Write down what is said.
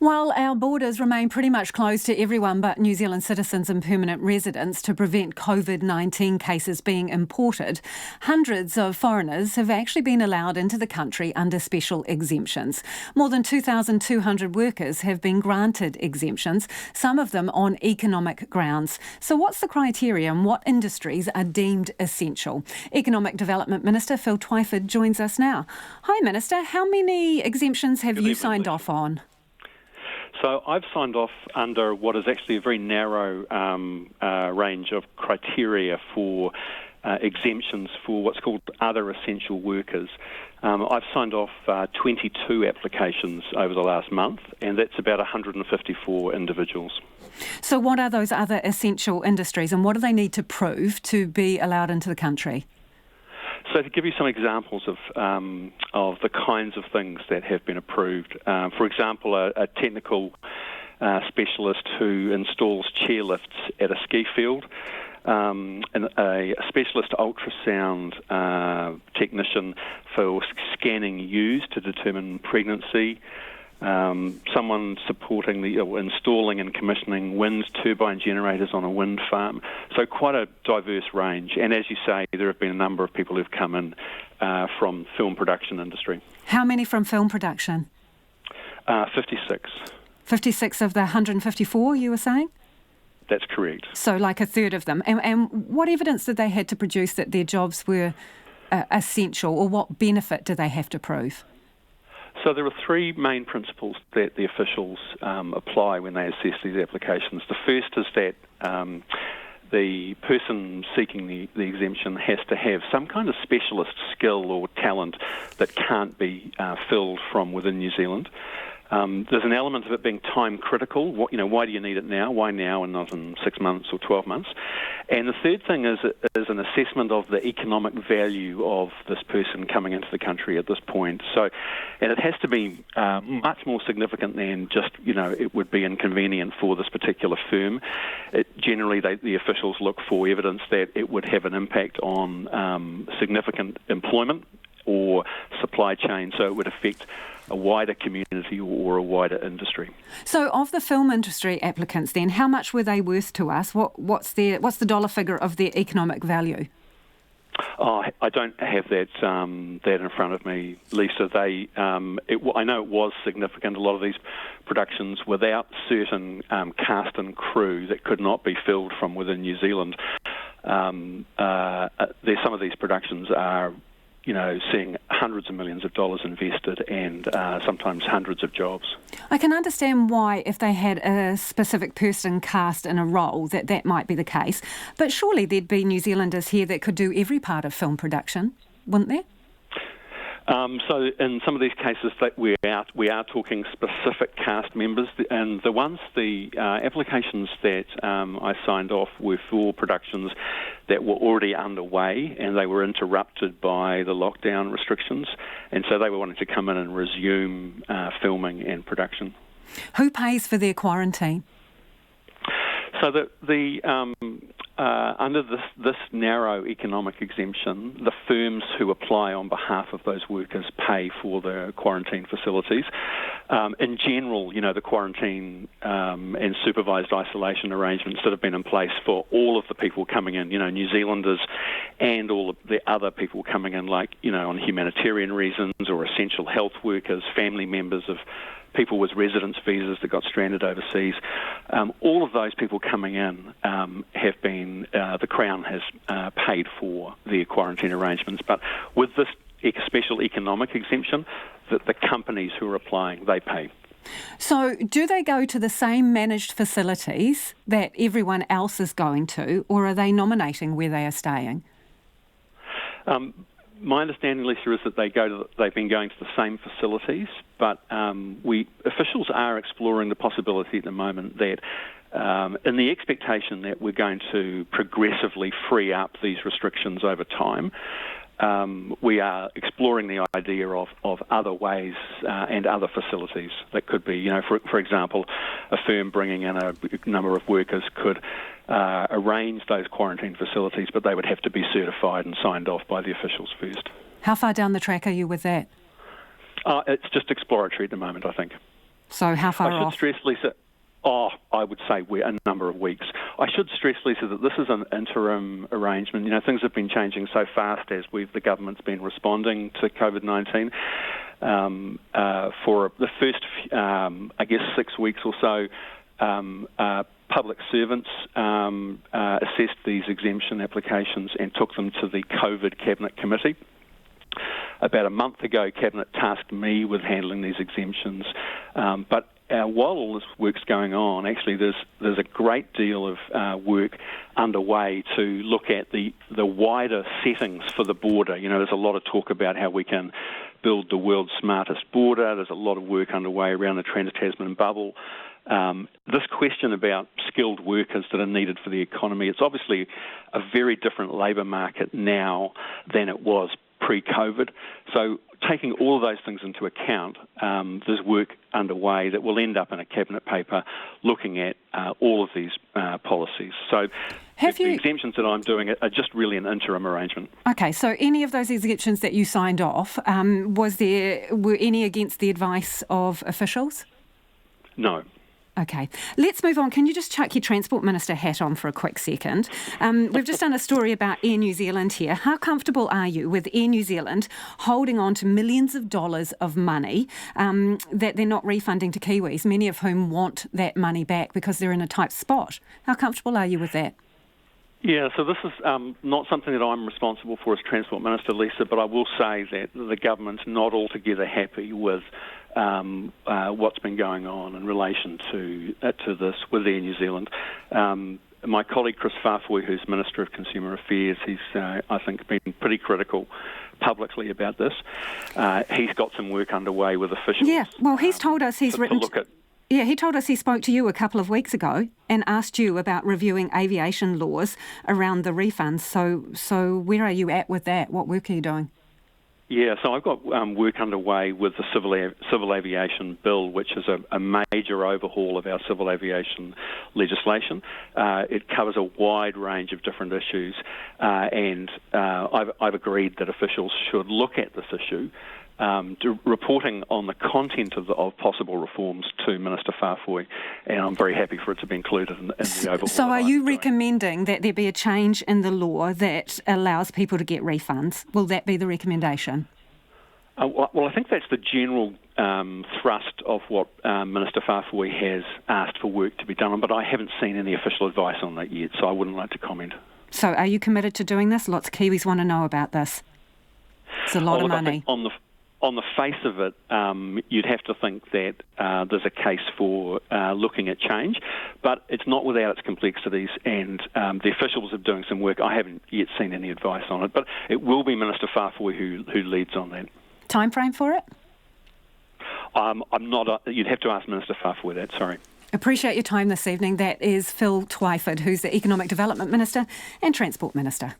While our borders remain pretty much closed to everyone but New Zealand citizens and permanent residents to prevent COVID-19 cases being imported, hundreds of foreigners have actually been allowed into the country under special exemptions. More than 2,200 workers have been granted exemptions, some of them on economic grounds. So what's the criteria and what industries are deemed essential? Economic Development Minister Phil Twyford joins us now. Hi Minister, how many exemptions have you signed off on? So I've signed off under what is actually a very narrow range of criteria for exemptions for what's called other essential workers. I've signed off 22 applications over the last month, and that's about 154 individuals. So what are those other essential industries and what do they need to prove to be allowed into the country? So to give you some examples of the kinds of things that have been approved, for example, a technical specialist who installs chairlifts at a ski field, and a specialist ultrasound technician for scanning ewes to determine pregnancy, someone supporting installing and commissioning wind turbine generators on a wind farm. So quite a diverse range. And as you say, there have been a number of people who've come in from film production industry. How many from film production? 56. 56 of the 154, you were saying? That's correct. So like a third of them. And what evidence did they have to produce that their jobs were essential, or what benefit do they have to prove? So there are three main principles that the officials apply when they assess these applications. The first is that the person seeking the exemption has to have some kind of specialist skill or talent that can't be filled from within New Zealand. There's an element of it being time critical. Why do you need it now? Why now and not in 6 months or 12 months? And the third thing is an assessment of the economic value of this person coming into the country at this point. And it has to be much more significant than just, it would be inconvenient for this particular firm. Generally, the officials look for evidence that it would have an impact on significant employment or supply chain, so it would affect a wider community or a wider industry. So of the film industry applicants then, how much were they worth to us? What's the dollar figure of their economic value? Oh, I don't have that in front of me, Lisa. I know it was significant. A lot of these productions, without certain cast and crew that could not be filled from within New Zealand, some of these productions are seeing hundreds of millions of dollars invested and sometimes hundreds of jobs. I can understand why, if they had a specific person cast in a role, that might be the case. But surely there'd be New Zealanders here that could do every part of film production, wouldn't there? So in some of these cases that we are talking specific cast members, and the applications that I signed off were for productions that were already underway and they were interrupted by the lockdown restrictions, and so they were wanting to come in and resume filming and production. Who pays for their quarantine? So under this narrow economic exemption, the firms who apply on behalf of those workers pay for the quarantine facilities. In general, the quarantine and supervised isolation arrangements that have been in place for all of the people coming in, New Zealanders and all of the other people coming in, like, on humanitarian reasons or essential health workers, family members of people with residence visas that got stranded overseas. All of those people coming in have been, the Crown has paid for their quarantine arrangements. But with this special economic exemption, the companies who are applying, they pay. So do they go to the same managed facilities that everyone else is going to, or are they nominating where they are staying? My understanding, Lisa, is that they've been going to the same facilities, but officials are exploring the possibility at the moment that, in the expectation that we're going to progressively free up these restrictions over time, we are exploring the idea of other ways and other facilities that could be, for example, a firm bringing in a number of workers could arrange those quarantine facilities, but they would have to be certified and signed off by the officials first. How far down the track are you with that? It's just exploratory at the moment, I think. So how far I should off? stress, Lisa, I would say we're a number of weeks. I should stress, Lisa, that this is an interim arrangement. Things have been changing so fast as the government's been responding to COVID-19. For the first, 6 weeks or so, public servants assessed these exemption applications and took them to the COVID Cabinet Committee. About a month ago, Cabinet tasked me with handling these exemptions, but while all this work's going on, actually there's a great deal of work underway to look at the wider settings for the border. There's a lot of talk about how we can build the world's smartest border. There's a lot of work underway around the Trans-Tasman bubble. This question about skilled workers that are needed for the economy, it's obviously a very different labour market now than it was pre-COVID. So taking all of those things into account, there's work underway that will end up in a cabinet paper looking at all of these policies. So the exemptions that I'm doing are just really an interim arrangement. Okay, so any of those exemptions that you signed off, were any against the advice of officials? No. Okay, let's move on. Can you just chuck your Transport Minister hat on for a quick second? We've just done a story about Air New Zealand here. How comfortable are you with Air New Zealand holding on to millions of dollars of money that they're not refunding to Kiwis, many of whom want that money back because they're in a tight spot? How comfortable are you with that? Yeah, so this is not something that I'm responsible for as Transport Minister, Lisa, but I will say that the government's not altogether happy with what's been going on in relation to this with Air New Zealand. My colleague Chris Farfoy, who's Minister of Consumer Affairs, he's, I think, been pretty critical publicly about this. He's got some work underway with officials. Yeah, well, he's told us he's written... to look at. Yeah, he told us he spoke to you a couple of weeks ago and asked you about reviewing aviation laws around the refunds. So where are you at with that? What work are you doing? Yeah, so I've got work underway with the Civil Aviation Bill, which is a major overhaul of our civil aviation legislation. It covers a wide range of different issues, and I've agreed that officials should look at this issue, reporting on the content of possible reforms to Minister Farfoy, and I'm very happy for it to be included in the overhaul. So are you recommending that there be a change in the law that allows people to get refunds? Will that be the recommendation? Well, I think that's the general thrust of what Minister Farfoy has asked for work to be done on, but I haven't seen any official advice on that yet, so I wouldn't like to comment. So are you committed to doing this? Lots of Kiwis want to know about this. It's a lot of money. On the face of it, you'd have to think that there's a case for looking at change, but it's not without its complexities, and the officials are doing some work. I haven't yet seen any advice on it, but it will be Minister Farfoy who leads on that. Time frame for it? I'm not. You'd have to ask Minister Farfoy that, sorry. Appreciate your time this evening. That is Phil Twyford, who's the Economic Development Minister and Transport Minister.